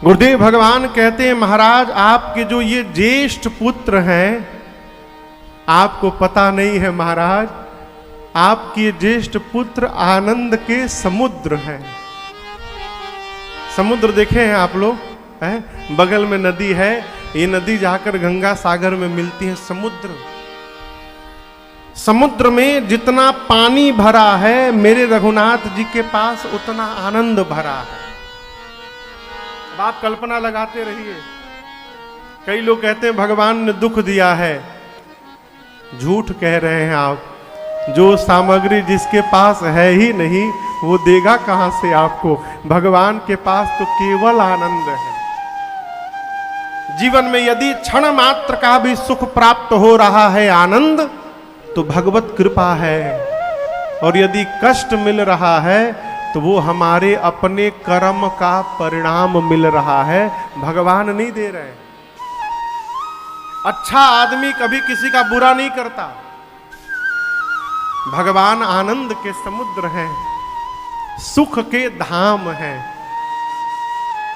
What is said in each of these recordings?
गुरुदेव भगवान कहते हैं महाराज आपके जो ये ज्येष्ठ पुत्र हैं, आपको पता नहीं है महाराज, आपके ज्येष्ठ पुत्र आनंद के समुद्र हैं। समुद्र देखे हैं आप लोग, हैं? बगल में नदी है, ये नदी जाकर गंगा सागर में मिलती है। समुद्र में जितना पानी भरा है मेरे रघुनाथ जी के पास उतना आनंद भरा है। अब आप कल्पना लगाते रहिए। कई लोग कहते हैं भगवान ने दुख दिया है, झूठ कह रहे हैं आप। जो सामग्री जिसके पास है ही नहीं वो देगा कहां से आपको। भगवान के पास तो केवल आनंद है। जीवन में यदि क्षण मात्र का भी सुख प्राप्त हो रहा है आनंद, तो भगवत कृपा है। और यदि कष्ट मिल रहा है तो वो हमारे अपने कर्म का परिणाम मिल रहा है, भगवान नहीं दे रहे। अच्छा आदमी कभी किसी का बुरा नहीं करता। भगवान आनंद के समुद्र हैं, सुख के धाम हैं।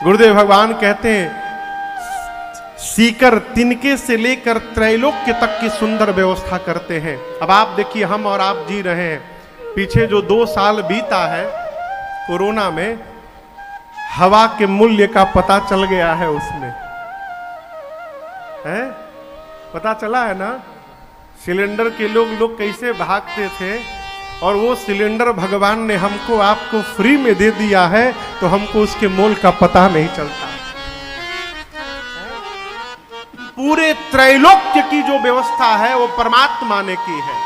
गुरुदेव भगवान कहते हैं सीकर तिनके से लेकर त्रैलोक्य तक की सुंदर व्यवस्था करते हैं। अब आप देखिए, हम और आप जी रहे हैं, पीछे जो 2 साल बीता है कोरोना में, हवा के मूल्य का पता चल गया है उसमें, है? पता चला है ना? सिलेंडर के लोग कैसे भागते थे, और वो सिलेंडर भगवान ने हमको आपको फ्री में दे दिया है, तो हमको उसके मोल का पता नहीं चलता। पूरे त्रैलोक्य की जो व्यवस्था है वो परमात्मा ने की है।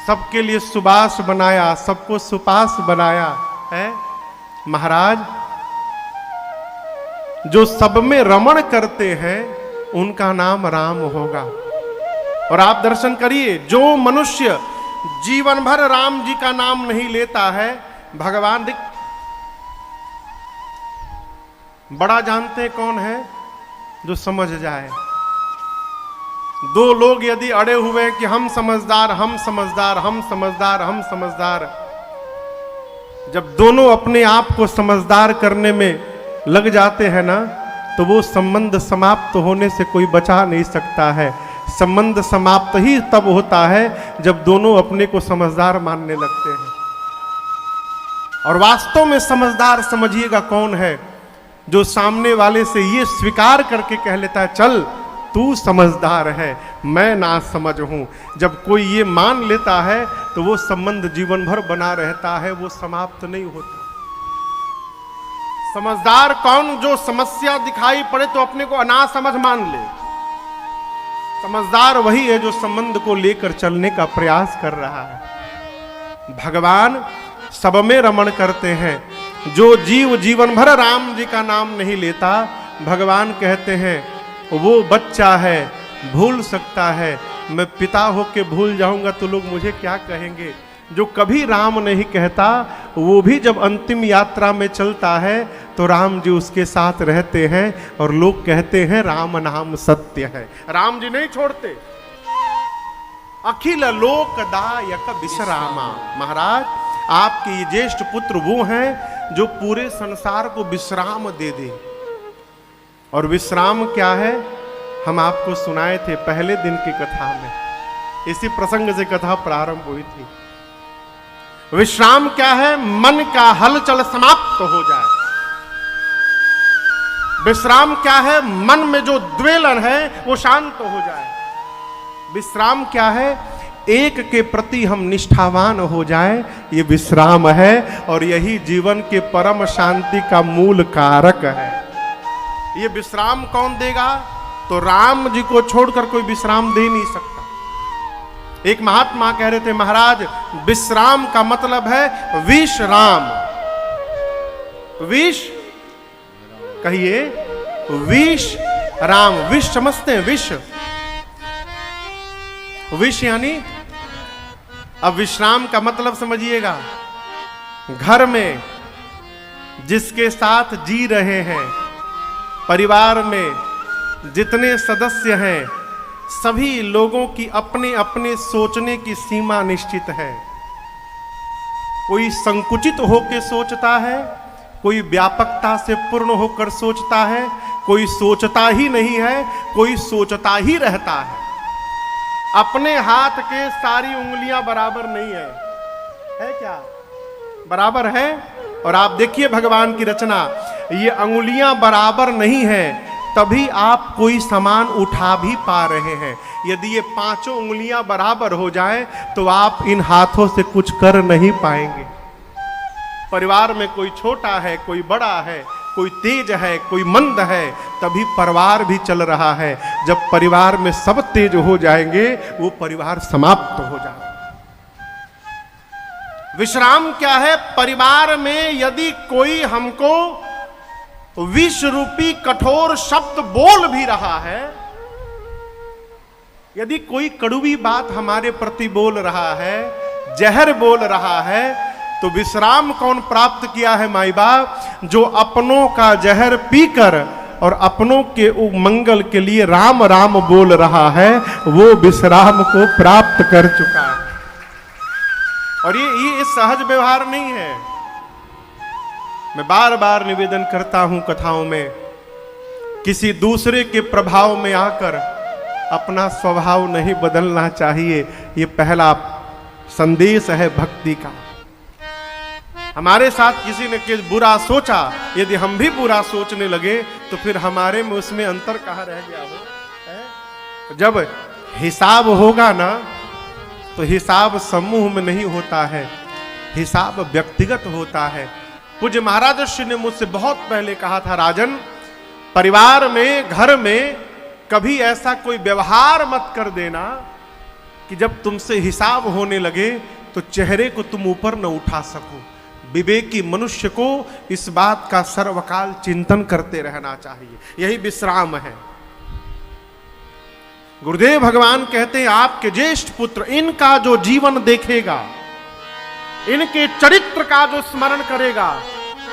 सबके लिए सुबास बनाया, सबको सुपास बनाया है। महाराज जो सब में रमण करते हैं उनका नाम राम होगा। और आप दर्शन करिए, जो मनुष्य जीवन भर राम जी का नाम नहीं लेता है, भगवान बड़ा जानते हैं कौन है? जो समझ जाए। 2 लोग यदि अड़े हुए हैं कि हम समझदार, हम समझदार, हम समझदार, हम समझदार, जब दोनों अपने आप को समझदार करने में लग जाते हैं ना, तो वो संबंध समाप्त होने से कोई बचा नहीं सकता है। संबंध समाप्त ही तब होता है जब दोनों अपने को समझदार मानने लगते हैं। और वास्तव में समझदार समझिएगा कौन है? जो सामने वाले से ये स्वीकार करके कह लेता है चल तू समझदार है, मैं ना समझ हूं। जब कोई ये मान लेता है तो वो संबंध जीवन भर बना रहता है, वो समाप्त नहीं होता। समझदार कौन? जो समस्या दिखाई पड़े तो अपने को अनासमझ मान ले। समझदार वही है जो संबंध को लेकर चलने का प्रयास कर रहा है। भगवान सब में रमण करते हैं। जो जीव जीवन भर राम जी का नाम नहीं लेता, भगवान कहते हैं वो बच्चा है, भूल सकता है। मैं पिता होके भूल जाऊंगा तो लोग मुझे क्या कहेंगे? जो कभी राम नहीं कहता, वो भी जब अंतिम यात्रा में चलता है तो राम जी उसके साथ रहते हैं, और लोग कहते हैं राम नाम सत्य है। राम जी नहीं छोड़ते। अखिल लोकदायक विश्रामा। महाराज आपके ये ज्येष्ठ पुत्र वो हैं जो पूरे संसार को विश्राम दे दे। और विश्राम क्या है? हम आपको सुनाए थे पहले दिन की कथा में, इसी प्रसंग से कथा प्रारंभ हुई थी। विश्राम क्या है? मन का हलचल समाप्त हो जाए। विश्राम क्या है? मन में जो द्वेलन है वो शांत हो जाए। विश्राम क्या है? एक के प्रति हम निष्ठावान हो जाएं, ये विश्राम है। और यही जीवन के परम शांति का मूल कारक है। ये विश्राम कौन देगा? तो राम जी को छोड़कर कोई विश्राम दे नहीं सकता। एक महात्मा कह रहे थे महाराज विश्राम का मतलब है विश्राम। विष कहिए, विष राम। विष समझते हैं? विष, विष यानी, अब विश्राम का मतलब समझिएगा, घर में जिसके साथ जी रहे हैं, परिवार में जितने सदस्य हैं, सभी लोगों की अपने अपने सोचने की सीमा निश्चित है। कोई संकुचित होकर सोचता है, कोई व्यापकता से पूर्ण होकर सोचता है, कोई सोचता ही नहीं है, कोई सोचता ही रहता है। अपने हाथ के सारी उंगलियां बराबर नहीं है क्या? बराबर है। और आप देखिए भगवान की रचना, ये अंगुलियां बराबर नहीं है, तभी आप कोई सामान उठा भी पा रहे हैं। यदि ये पांचों उंगलियां बराबर हो जाएं, तो आप इन हाथों से कुछ कर नहीं पाएंगे। परिवार में कोई छोटा है, कोई बड़ा है, कोई तेज है, कोई मंद है, तभी परिवार भी चल रहा है। जब परिवार में सब तेज हो जाएंगे, वो परिवार समाप्त हो जाएगा। विश्राम क्या है? परिवार में यदि कोई हमको विष रूपी कठोर शब्द बोल भी रहा है, यदि कोई कड़वी बात हमारे प्रति बोल रहा है, जहर बोल रहा है, तो विश्राम कौन प्राप्त किया है माई बाप? जो अपनों का जहर पीकर और अपनों के मंगल के लिए राम राम बोल रहा है, वो विश्राम को प्राप्त कर चुका है। और ये सहज व्यवहार नहीं है। मैं बार बार निवेदन करता हूं कथाओं में, किसी दूसरे के प्रभाव में आकर अपना स्वभाव नहीं बदलना चाहिए। ये पहला संदेश है भक्ति का। हमारे साथ किसी ने बुरा सोचा, यदि हम भी बुरा सोचने लगे, तो फिर हमारे में उसमें अंतर कहाँ रह गया हो? जब हिसाब होगा ना, तो हिसाब समूह में नहीं होता है, हिसाब व्यक्तिगत होता है। पूज्य महाराज श्री ने मुझसे बहुत पहले कहा था, राजन, परिवार में, घर में कभी ऐसा कोई व्यवहार मत कर देना कि जब तुमसे हिसाब होने लगे तो चेहरे को तुम ऊपर न उठा सको। विवेकी मनुष्य को इस बात का सर्वकाल चिंतन करते रहना चाहिए। यही विश्राम है। गुरुदेव भगवान कहते हैं, आपके ज्येष्ठ पुत्र, इनका जो जीवन देखेगा, इनके चरित्र का जो स्मरण करेगा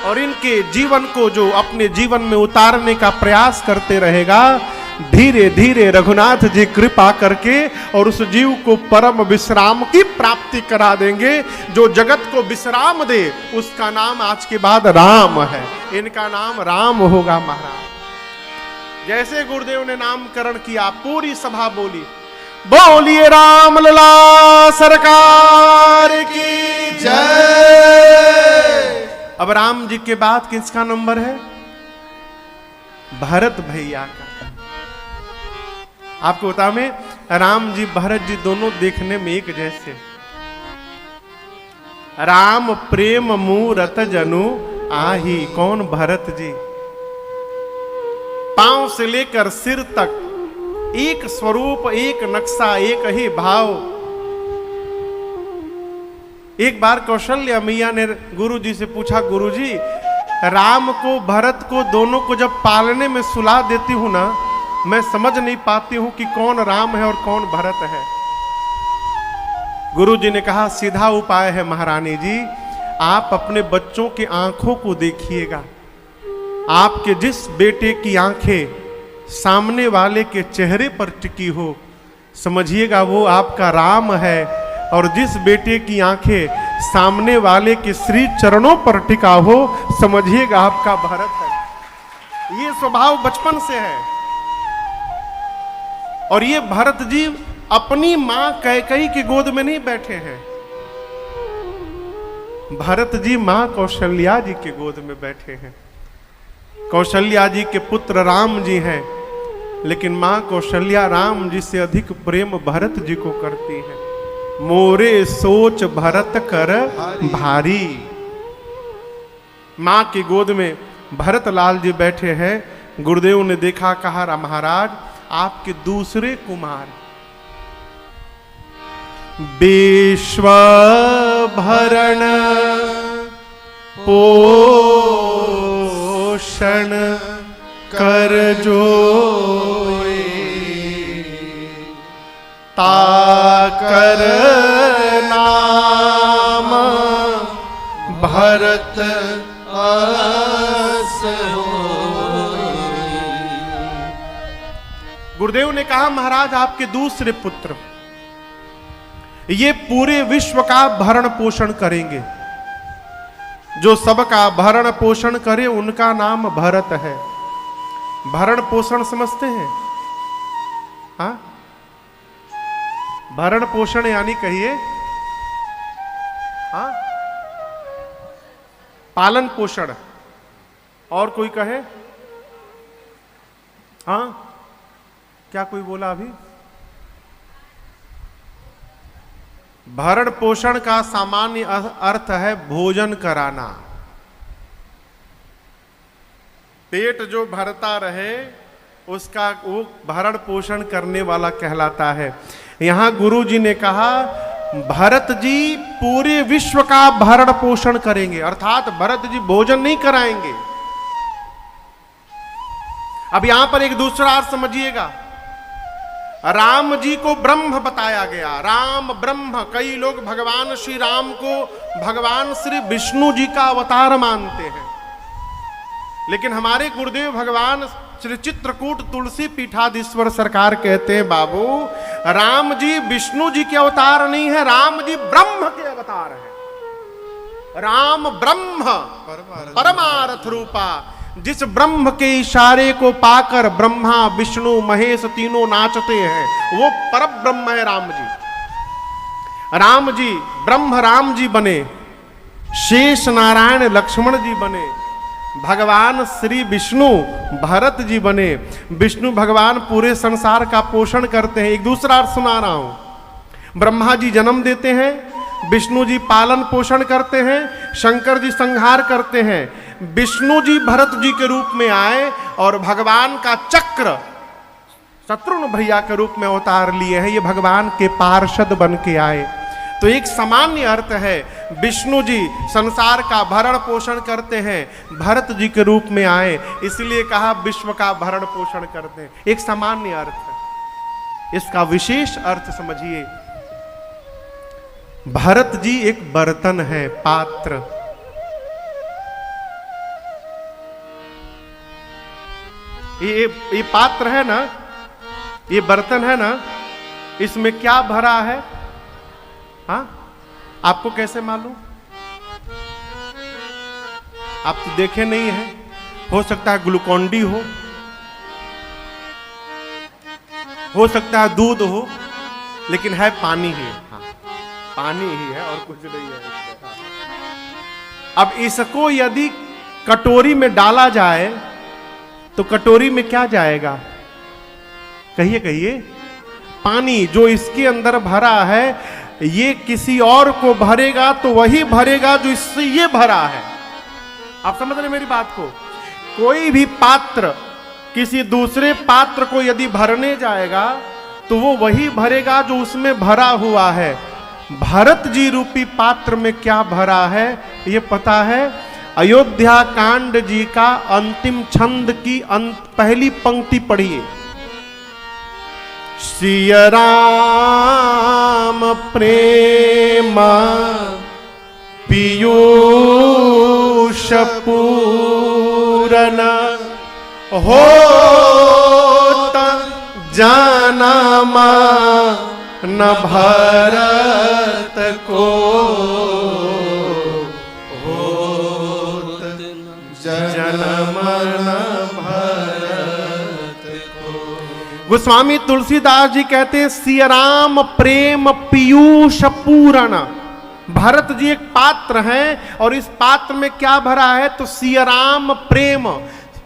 और इनके जीवन को जो अपने जीवन में उतारने का प्रयास करते रहेगा, धीरे धीरे रघुनाथ जी कृपा करके और उस जीव को परम विश्राम की प्राप्ति करा देंगे। जो जगत को विश्राम दे, उसका नाम आज के बाद राम है। इनका नाम राम होगा महाराज। जैसे गुरुदेव ने नामकरण किया, पूरी सभा बोली, बोलिए राम लला सरकार की जय। अब राम जी के बाद किसका नंबर है? भरत भैया का। आपको बता में, राम जी भरत जी दोनों देखने में एक जैसे। राम प्रेम मूरत जनु आही। कौन? भरत जी। पांव से लेकर सिर तक एक स्वरूप, एक नक्शा, एक ही भाव। एक बार कौशल्या मैया ने गुरु जी से पूछा, गुरु जी, राम को भरत को दोनों को जब पालने में सुला देती हूं ना, मैं समझ नहीं पाती हूं कि कौन राम है और कौन भरत है। गुरु जी ने कहा, सीधा उपाय है महारानी जी, आप अपने बच्चों की आंखों को देखिएगा। आपके जिस बेटे की आंखें सामने वाले के चेहरे पर टिकी हो, समझिएगा वो आपका राम है। और जिस बेटे की आंखें सामने वाले के श्री चरणों पर टिका हो, समझिएगा आपका भरत है। ये स्वभाव बचपन से है। और ये भरत जी अपनी मां कैकेयी की गोद में नहीं बैठे हैं, भरत जी मां कौशल्या जी के गोद में बैठे हैं। कौशल्या जी के पुत्र राम जी हैं, लेकिन मां कौशल्या राम जी से अधिक प्रेम भरत जी को करती है। मोरे सोच भरत कर भारी। मां की गोद में भरत लाल जी बैठे हैं। गुरुदेव ने देखा, कहा, महाराज आपके दूसरे कुमार विश्व भरण पोषण कर जोए, ताकर नाम भरत अस होए। गुरुदेव ने कहा, महाराज आपके दूसरे पुत्र ये पूरे विश्व का भरण पोषण करेंगे। जो सबका भरण पोषण करे उनका नाम भरत है। भरण पोषण समझते हैं? हाँ, भरण पोषण यानी कहिए, हाँ, पालन पोषण। और कोई कहे? हाँ, क्या कोई बोला अभी? भरण पोषण का सामान्य अर्थ है भोजन कराना। पेट जो भरता रहे उसका वो भरण पोषण करने वाला कहलाता है। यहां गुरु जी ने कहा भरत जी पूरे विश्व का भरण पोषण करेंगे, अर्थात भरत जी भोजन नहीं कराएंगे। अब यहां पर एक दूसरा अर्थ समझिएगा। राम जी को ब्रह्म बताया गया, राम ब्रह्म। कई लोग भगवान श्री राम को भगवान श्री विष्णु जी का अवतार मानते हैं, लेकिन हमारे गुरुदेव भगवान श्री चित्रकूट तुलसी पीठाधीश्वर सरकार कहते हैं बाबू, राम जी विष्णु जी के अवतार नहीं है, राम जी ब्रह्म के अवतार है। राम ब्रह्म परमार्थ रूपा। जिस ब्रह्म के इशारे को पाकर ब्रह्मा विष्णु महेश तीनों नाचते हैं, वो पर ब्रह्म है राम जी। राम जी ब्रह्म राम जी बने, शेष नारायण लक्ष्मण जी बने, भगवान श्री विष्णु भरत जी बने। विष्णु भगवान पूरे संसार का पोषण करते हैं। एक दूसरा अर्थ सुना रहा हूं। ब्रह्मा जी जन्म देते हैं, विष्णु जी पालन पोषण करते हैं, शंकर जी संहार करते हैं। विष्णु जी भरत जी के रूप में आए और भगवान का चक्र शत्रुघ्न भैया के रूप में अवतार लिए हैं। ये भगवान के पार्षद बन के आए। तो एक सामान्य अर्थ है, विष्णु जी संसार का भरण पोषण करते हैं, भरत जी के रूप में आए, इसलिए कहा विश्व का भरण पोषण करते हैं। एक सामान्य अर्थ है, इसका विशेष अर्थ समझिए। भरत जी एक बर्तन है, पात्र। ये पात्र है ना, ये बर्तन है ना, इसमें क्या भरा है? हाँ, आपको कैसे मालूम? आप तो देखे नहीं है। हो सकता है ग्लूकोन डी हो सकता है दूध हो, लेकिन है पानी ही। हाँ, पानी ही है और कुछ नहीं है। अब इसको यदि कटोरी में डाला जाए तो कटोरी में क्या जाएगा? कहिए कहिए। पानी जो इसके अंदर भरा है, ये किसी और को भरेगा तो वही भरेगा जो इससे ये भरा है। आप समझ रहे मेरी बात को? कोई भी पात्र किसी दूसरे पात्र को यदि भरने जाएगा तो वो वही भरेगा जो उसमें भरा हुआ है। भरत जी रूपी पात्र में क्या भरा है ये पता है? अयोध्या कांड जी का अंतिम छंद की पहली पंक्ति पढ़िए। सिय राम प्रेम पीयूष पूरन होत जानमा न भरत को जन्म न भरत को। गोस्वामी तुलसीदास जी कहते हैं सिय राम प्रेम पीयूष पूरण। भरत जी एक पात्र हैं और इस पात्र में क्या भरा है? तो सिय राम प्रेम,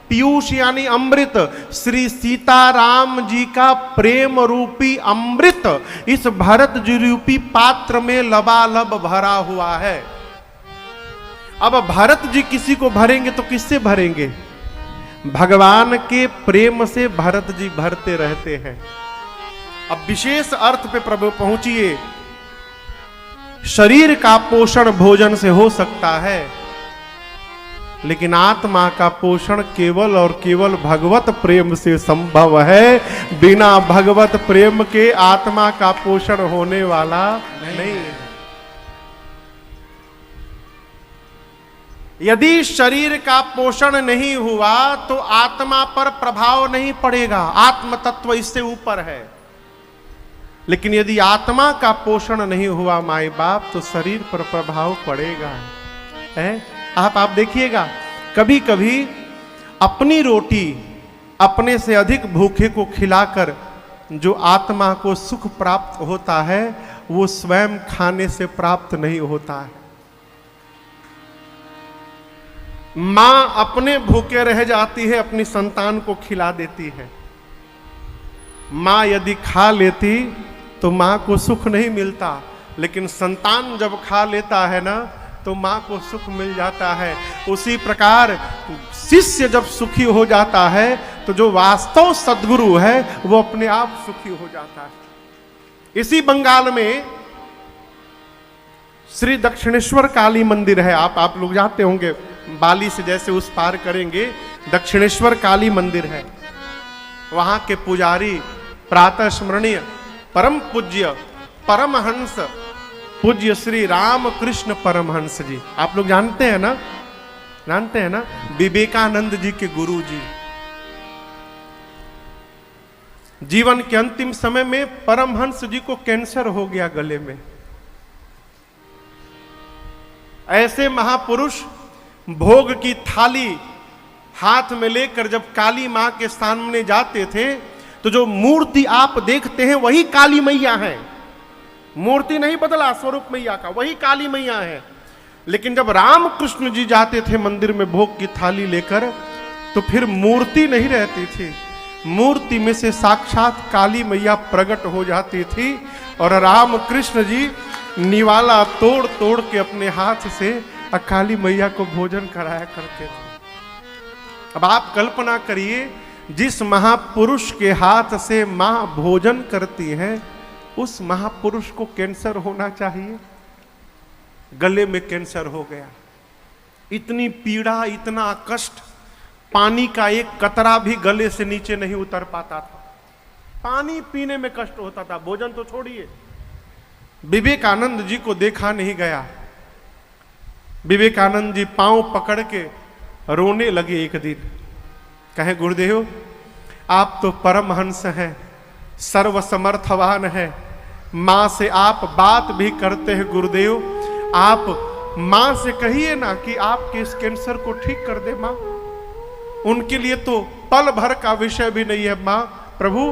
पीयूष यानी अमृत, श्री सीताराम जी का प्रेम रूपी अमृत इस भरत जी रूपी पात्र में लबालब भरा हुआ है। अब भरत जी किसी को भरेंगे तो किससे भरेंगे? भगवान के प्रेम से भरत जी भरते रहते हैं। अब विशेष अर्थ पे प्रभु पहुंचिए। शरीर का पोषण भोजन से हो सकता है, लेकिन आत्मा का पोषण केवल और केवल भगवत प्रेम से संभव है। बिना भगवत प्रेम के आत्मा का पोषण होने वाला नहीं है। यदि शरीर का पोषण नहीं हुआ तो आत्मा पर प्रभाव नहीं पड़ेगा, आत्म तत्व इससे ऊपर है। लेकिन यदि आत्मा का पोषण नहीं हुआ माई बाप, तो शरीर पर प्रभाव पड़ेगा है। आप देखिएगा, कभी कभी अपनी रोटी अपने से अधिक भूखे को खिलाकर जो आत्मा को सुख प्राप्त होता है वो स्वयं खाने से प्राप्त नहीं होता है। मां अपने भूखे रह जाती है, अपनी संतान को खिला देती है। मां यदि खा लेती तो मां को सुख नहीं मिलता, लेकिन संतान जब खा लेता है ना तो मां को सुख मिल जाता है। उसी प्रकार शिष्य जब सुखी हो जाता है तो जो वास्तव सद्गुरु है वो अपने आप सुखी हो जाता है। इसी बंगाल में श्री दक्षिणेश्वर काली मंदिर है, आप लोग जाते होंगे, बाली से जैसे उस पार करेंगे दक्षिणेश्वर काली मंदिर है। वहां के पुजारी प्रातः स्मरणीय परम पूज्य परमहंस पूज्य श्री रामकृष्ण परमहंस जी, आप लोग जानते हैं ना, विवेकानंद जी के गुरु जी। जीवन के अंतिम समय में परमहंस जी को कैंसर हो गया गले में। ऐसे महापुरुष भोग की थाली हाथ में लेकर जब काली मां के सामने जाते थे तो जो मूर्ति आप देखते हैं वही काली मैया है। मूर्ति नहीं बदला, स्वरूप मैया का वही काली मैया है। लेकिन जब रामकृष्ण जी जाते थे मंदिर में भोग की थाली लेकर तो फिर मूर्ति नहीं रहती थी, मूर्ति में से साक्षात काली मैया प्रकट हो जाती थी और रामकृष्ण जी निवाला तोड़ तोड़ के अपने हाथ से काली मैया को भोजन कराया करते थे। अब आप कल्पना करिए, जिस महापुरुष के हाथ से मां भोजन करती है उस महापुरुष को कैंसर होना चाहिए, गले में कैंसर हो गया। इतनी पीड़ा, इतना कष्ट, पानी का एक कतरा भी गले से नीचे नहीं उतर पाता था, पानी पीने में कष्ट होता था, भोजन तो छोड़िए। विवेकानंद जी को देखा नहीं गया। विवेकानंद जी पांव पकड़ के रोने लगे एक दिन, कहे गुरुदेव आप तो परमहंस हैं, सर्वसमर्थवान है, मां से आप बात भी करते हैं गुरुदेव, आप मां से कहिए ना कि आपके इस कैंसर को ठीक कर दे मां, उनके लिए तो पल भर का विषय भी नहीं है मां, प्रभु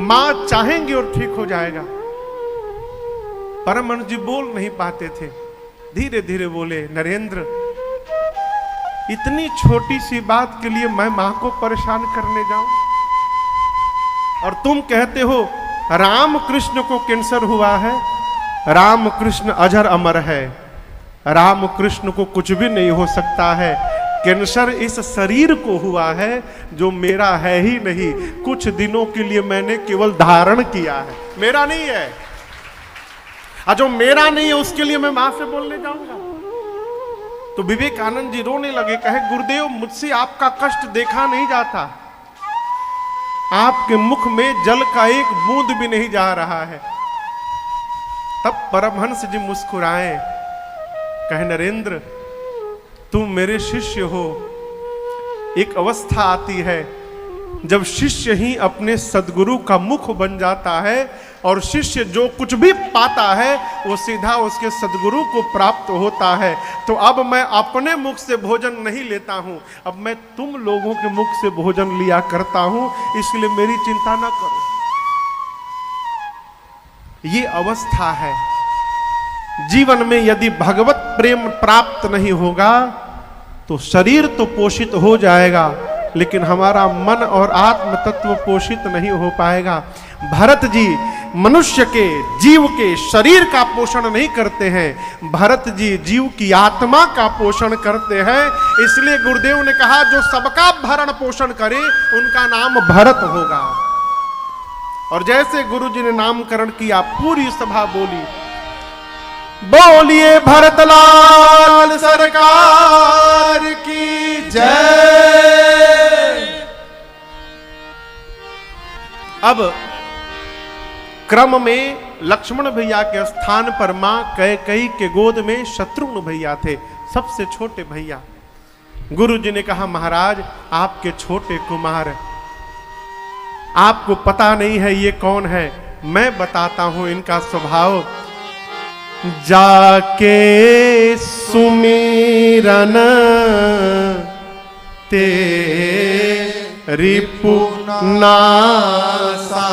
मां चाहेंगे और ठीक हो जाएगा। परमहंस जी बोल नहीं पाते थे, धीरे धीरे बोले, नरेंद्र इतनी छोटी सी बात के लिए मैं मां को परेशान करने जाऊं? और तुम कहते हो रामकृष्ण को कैंसर हुआ है, रामकृष्ण अजर अमर है, रामकृष्ण को कुछ भी नहीं हो सकता है, कैंसर इस शरीर को हुआ है जो मेरा है ही नहीं, कुछ दिनों के लिए मैंने केवल धारण किया है, मेरा नहीं है, और जो मेरा नहीं है उसके लिए मैं मां से बोलने जाऊंगा? तो विवेकानंद जी रोने लगे, कहे गुरुदेव मुझसे आपका कष्ट देखा नहीं जाता, आपके मुख में जल का एक बूंद भी नहीं जा रहा है। तब परमहंस जी मुस्कुराए, कहे नरेंद्र तुम मेरे शिष्य हो। एक अवस्था आती है जब शिष्य ही अपने सद्गुरु का मुख बन जाता है और शिष्य जो कुछ भी पाता है वो सीधा उसके सद्गुरु को प्राप्त होता है। तो अब मैं अपने मुख से भोजन नहीं लेता हूं, अब मैं तुम लोगों के मुख से भोजन लिया करता हूं, इसलिए मेरी चिंता ना करो। ये अवस्था है जीवन में। यदि भगवत प्रेम प्राप्त नहीं होगा तो शरीर तो पोषित हो जाएगा लेकिन हमारा मन और आत्म तत्व पोषित नहीं हो पाएगा। भरत जी मनुष्य के, जीव के शरीर का पोषण नहीं करते हैं, भरत जी जीव की आत्मा का पोषण करते हैं। इसलिए गुरुदेव ने कहा जो सबका भरण पोषण करे उनका नाम भरत होगा। और जैसे गुरु जी ने नामकरण किया पूरी सभा बोली, बोलिए भरतलाल सरकार की जय। अब क्रम में लक्ष्मण भैया के स्थान पर मां कैकेयी के गोद में शत्रुघ्न भैया थे, सबसे छोटे भैया। गुरु जी ने कहा महाराज आपके छोटे कुमार, आपको पता नहीं है ये कौन है, मैं बताता हूं इनका स्वभाव। जाके सुमिरन तेरी पुनासा।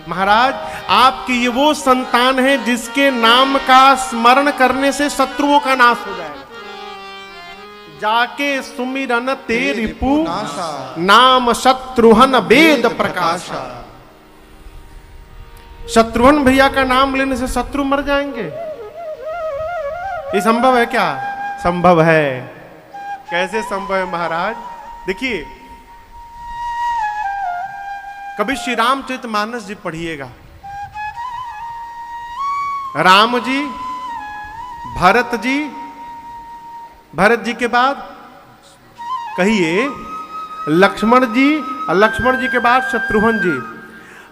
महाराज आपकी ये वो संतान है जिसके नाम का स्मरण करने से शत्रुओं का नाश हो जाएगा। जाके सुमिरन तेरी पुनासा, नाम शत्रुहन वेद प्रकाशा। शत्रुघ्न भैया का नाम लेने से शत्रु मर जाएंगे? ये संभव है क्या? संभव है। कैसे संभव है महाराज? देखिए, कभी श्री रामचरितमानस जी पढ़िएगा। राम जी, भरत जी, भरत जी के बाद कहिए लक्ष्मण जी, और लक्ष्मण जी के बाद शत्रुघ्न जी।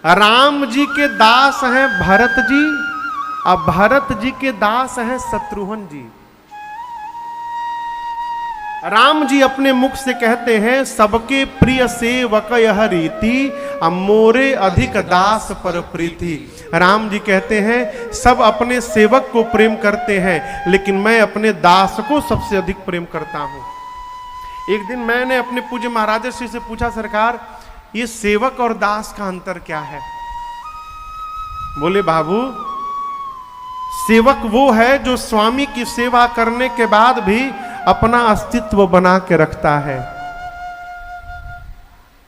राम जी के दास हैं भरत जी, और भरत जी के दास हैं शत्रुघ्न जी। राम जी अपने मुख से कहते हैं सबके प्रिय सेवक यह रीति, मोरे अधिक दास पर प्रीति। राम जी कहते हैं सब अपने सेवक को प्रेम करते हैं, लेकिन मैं अपने दास को सबसे अधिक प्रेम करता हूं। एक दिन मैंने अपने पूज्य महाराज श्री से पूछा, सरकार ये सेवक और दास का अंतर क्या है? बोले बाबू, सेवक वो है जो स्वामी की सेवा करने के बाद भी अपना अस्तित्व बना के रखता है।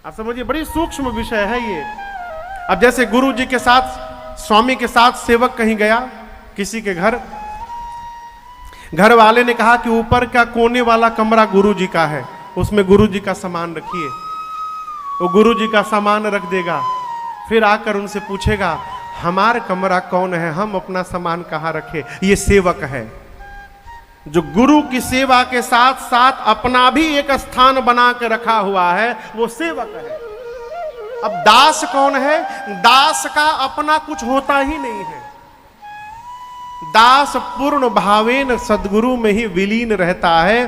आप समझिए, बड़ी सूक्ष्म विषय है ये। अब जैसे गुरु जी के साथ, स्वामी के साथ सेवक कहीं गया किसी के घर, घर वाले ने कहा कि ऊपर का कोने वाला कमरा गुरु जी का है, उसमें गुरु जी का सामान रखिए। वो गुरु जी का सामान रख देगा, फिर आकर उनसे पूछेगा हमारा कमरा कौन है, हम अपना सामान कहां रखे? ये सेवक है जो गुरु की सेवा के साथ साथ अपना भी एक स्थान बना के रखा हुआ है, वो सेवक है। अब दास कौन है? दास का अपना कुछ होता ही नहीं है। दास पूर्ण भावेन सद्गुरु में ही विलीन रहता है।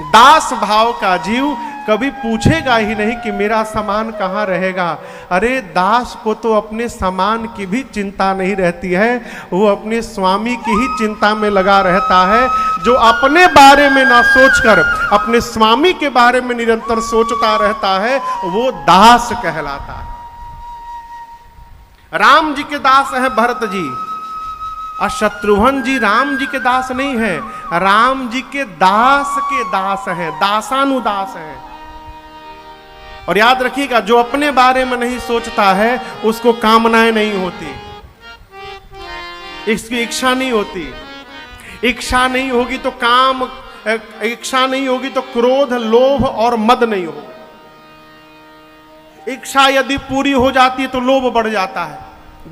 दास भाव का जीव कभी पूछेगा ही नहीं कि मेरा सामान कहाँ रहेगा। अरे दास को तो अपने सामान की भी चिंता नहीं रहती है, वो अपने स्वामी की ही चिंता में लगा रहता है। जो अपने बारे में ना सोचकर अपने स्वामी के बारे में निरंतर सोचता रहता है, वो दास कहलाता है। राम जी के दास है भरत जी, और शत्रुघ्न जी राम जी के दास नहीं है, राम जी के दास हैं, दासानुदास हैं। और याद रखिएगा, जो अपने बारे में नहीं सोचता है उसको कामनाएं नहीं होती, इसकी इच्छा नहीं होती। इच्छा नहीं होगी तो काम, इच्छा नहीं होगी तो क्रोध, लोभ और मद नहीं होगा। इच्छा यदि पूरी हो जाती है तो लोभ बढ़ जाता है।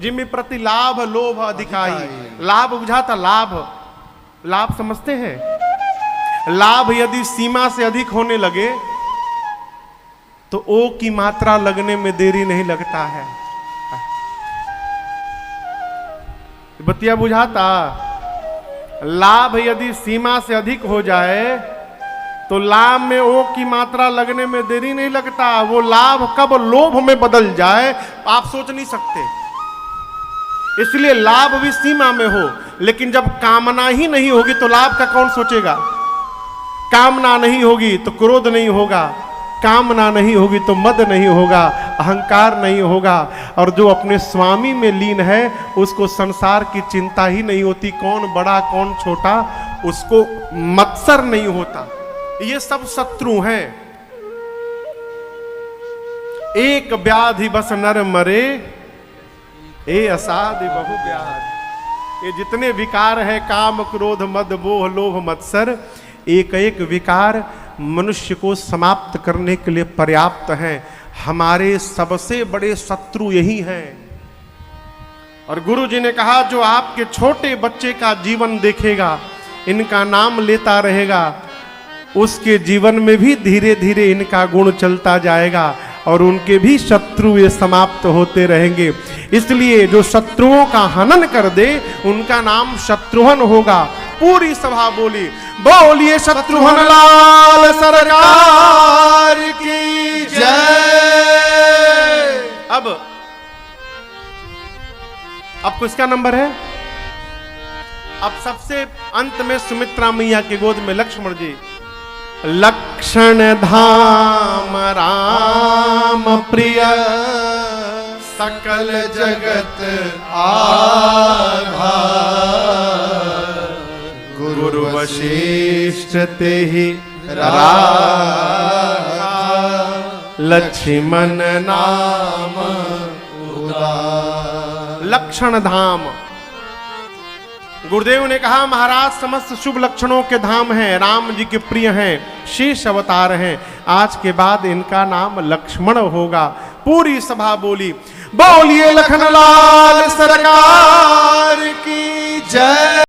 जिम्मे प्रति लाभ लोभ अधिकाई। लाभ बुझाता, लाभ, लाभ समझते हैं? लाभ यदि सीमा से अधिक होने लगे तो ओ की मात्रा लगने में देरी नहीं लगता है। बतिया बुझाता? लाभ यदि सीमा से अधिक हो जाए तो लाभ में ओ की मात्रा लगने में देरी नहीं लगता। वो लाभ कब लोभ में बदल जाए आप सोच नहीं सकते। इसलिए लाभ भी सीमा में हो, लेकिन जब कामना ही नहीं होगी तो लाभ का कौन सोचेगा? कामना नहीं होगी तो क्रोध नहीं होगा, कामना नहीं होगी तो मद नहीं होगा, अहंकार नहीं होगा। और जो अपने स्वामी में लीन है उसको संसार की चिंता ही नहीं होती, कौन बड़ा कौन छोटा, उसको मत्सर नहीं होता। ये सब शत्रु हैं। एक व्याधि बस नर मरे, ए असाध्य बहु व्याधि। ये जितने विकार है, काम क्रोध मद मोह लोभ मत्सर, एक एक विकार मनुष्य को समाप्त करने के लिए पर्याप्त हैं। हमारे सबसे बड़े शत्रु यही हैं। और गुरु जी ने कहा जो आपके छोटे बच्चे का जीवन देखेगा, इनका नाम लेता रहेगा, उसके जीवन में भी धीरे धीरे इनका गुण चलता जाएगा और उनके भी शत्रु ये समाप्त होते रहेंगे। इसलिए जो शत्रुओं का हनन कर दे उनका नाम शत्रुघ्न होगा। पूरी सभा बोली, बोलिए शत्रुघ्न लाल सरकार की जय। अब किसका नंबर है? अब सबसे अंत में सुमित्रा मैया के गोद में लक्ष्मण जी, लक्षण धाम राम प्रिय सकल जगत आधार, गुरु वशिष्ठ ते ही राखा, लक्ष्मण नाम उदार। लक्षण धाम, गुरुदेव ने कहा महाराज समस्त शुभ लक्षणों के धाम हैं, राम जी के प्रिय हैं, शेष अवतार हैं, आज के बाद इनका नाम लक्ष्मण होगा। पूरी सभा बोली बोलिए लखनलाल सरकार की जय।